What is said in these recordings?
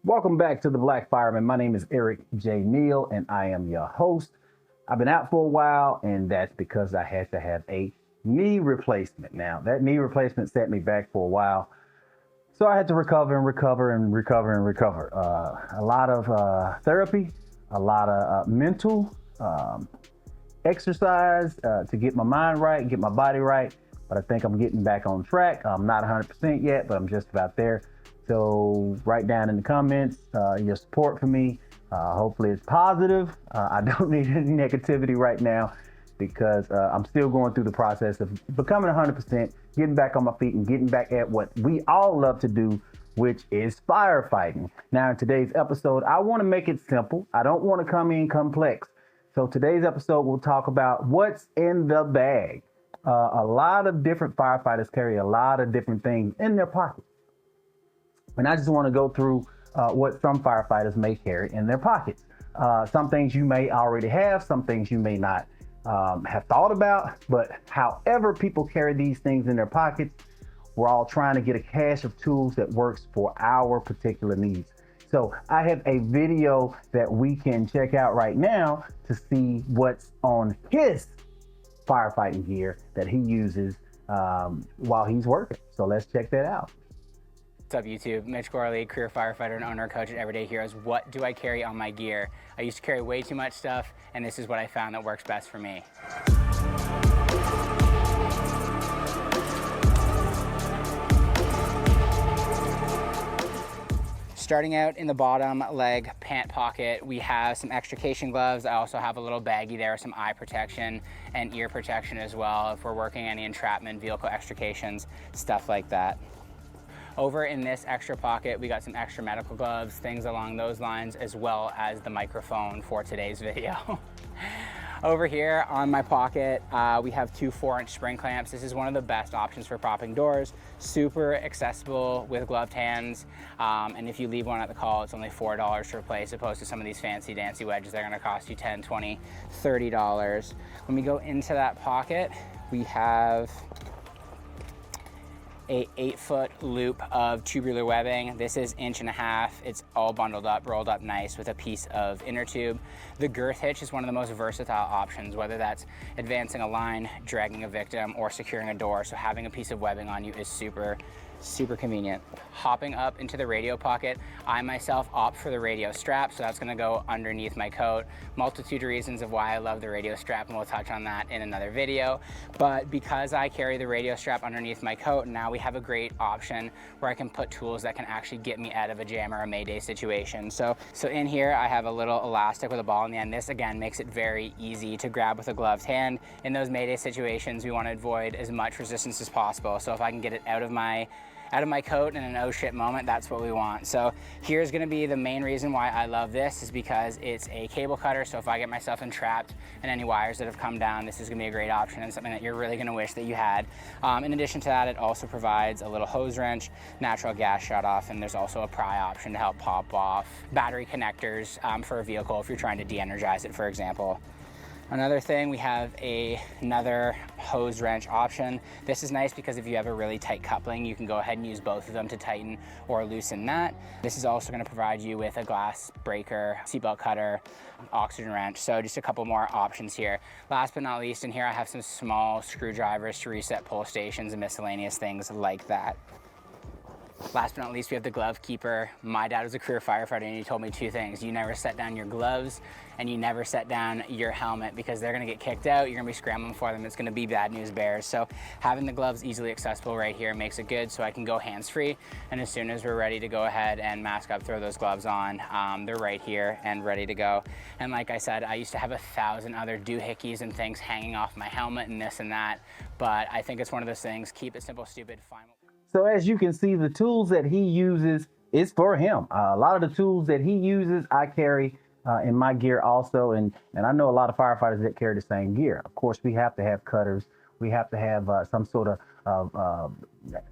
Welcome back to the Black Fireman. My name is Eric J. Neal, and I am your host. I've been out for a while, and that's because I had to have a knee replacement. Now, that knee replacement set me back for a while, so I had to recover. A lot of therapy, a lot of mental exercise to get my mind right, get my body right. But I think I'm getting back on track. I'm not 100% yet, but I'm just about there. So write down in the comments your support for me. Hopefully it's positive. I don't need any negativity right now because I'm still going through the process of becoming 100%, getting back on my feet and getting back at what we all love to do, which is firefighting. Now, in today's episode, I want to make it simple. I don't want to come in complex. So today's episode, we'll talk about what's in the bag. A lot of different firefighters carry a lot of different things in their pockets. And I just want to go through what some firefighters may carry in their pockets. Some things you may already have, some things you may not have thought about, but however people carry these things in their pockets, we're all trying to get a cache of tools that works for our particular needs. So I have a video that we can check out right now to see what's on his firefighting gear that he uses while he's working. So let's check that out. What's up YouTube? Mitch Gourley, career firefighter and owner coach at Everyday Heroes. What do I carry on my gear? I used to carry way too much stuff, and this is what I found that works best for me. Starting out in the bottom leg pant pocket, we have some extrication gloves. I also have a little baggie there, some eye protection and ear protection as well if we're working any entrapment, vehicle extrications, stuff like that. Over in this extra pocket, we got some extra medical gloves, things along those lines, as well as the microphone for today's video. Over here on my pocket, we have two 4-inch spring clamps. This is one of the best options for propping doors. Super accessible with gloved hands. And if you leave one at the call, it's only $4 to replace, opposed to some of these fancy dancy wedges that are gonna cost you $10, $20, $30. When we go into that pocket, we have a 8-foot loop of tubular webbing. This is 1.5 inches. It's all bundled up, rolled up nice with a piece of inner tube. The girth hitch is one of the most versatile options, whether that's advancing a line, dragging a victim, or securing a door. So having a piece of webbing on you is super convenient. Hopping up into the radio pocket, I myself opt for the radio strap, so that's gonna go underneath my coat. Multitude of reasons of why I love the radio strap, and we'll touch on that in another video. But because I carry the radio strap underneath my coat, now we have a great option where I can put tools that can actually get me out of a jam or a mayday situation. So in here, I have a little elastic with a ball in the end. This again makes it very easy to grab with a gloved hand. In those mayday situations, we wanna avoid as much resistance as possible. So if I can get it out of my coat in an oh shit moment, that's what we want. So here's gonna be the main reason why I love this, is because it's a cable cutter. So if I get myself entrapped in any wires that have come down, this is gonna be a great option and something that you're really gonna wish that you had. In addition to that, it also provides a little hose wrench, natural gas shut off, and there's also a pry option to help pop off battery connectors for a vehicle if you're trying to de-energize it, for example. Another thing, we have another hose wrench option. This is nice because if you have a really tight coupling, you can go ahead and use both of them to tighten or loosen that. This is also going to provide you with a glass breaker, seatbelt cutter, oxygen wrench. So just a couple more options here. Last but not least, in here I have some small screwdrivers to reset pull stations and miscellaneous things like that. Last but not least, we have the glove keeper. My dad was a career firefighter and he told me two things. You never set down your gloves and you never set down your helmet, because they're gonna get kicked out. You're gonna be scrambling for them. It's gonna be bad news bears. So having the gloves easily accessible right here makes it good, so I can go hands-free. And as soon as we're ready to go ahead and mask up, throw those gloves on, they're right here and ready to go. And like I said, I used to have 1,000 other doohickeys and things hanging off my helmet and this and that. But I think it's one of those things, keep it simple, stupid, fine. So as you can see, the tools that he uses is for him. A lot of the tools that he uses, I carry in my gear also. And I know a lot of firefighters that carry the same gear. Of course, we have to have cutters. We have to have some sort of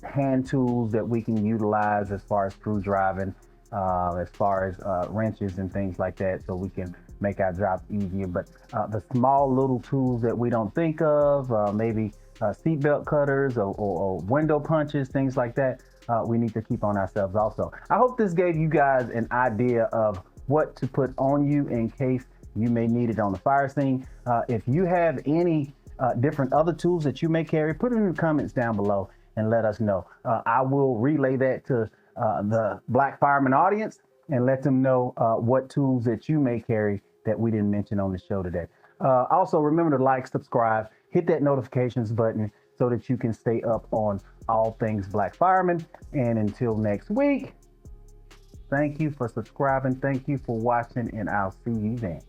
hand tools that we can utilize as far as screw driving, as far as wrenches and things like that. So we can make our jobs easier. But the small little tools that we don't think of, maybe seatbelt cutters or window punches, things like that, we need to keep on ourselves also. I hope this gave you guys an idea of what to put on you in case you may need it on the fire scene. If you have any different other tools that you may carry, put it in the comments down below and let us know. I will relay that to the Black Fireman audience and let them know what tools that you may carry that we didn't mention on the show today. Also, remember to like, subscribe, hit that notifications button so that you can stay up on all things Black Fireman. And until next week, thank you for subscribing. Thank you for watching, and I'll see you then.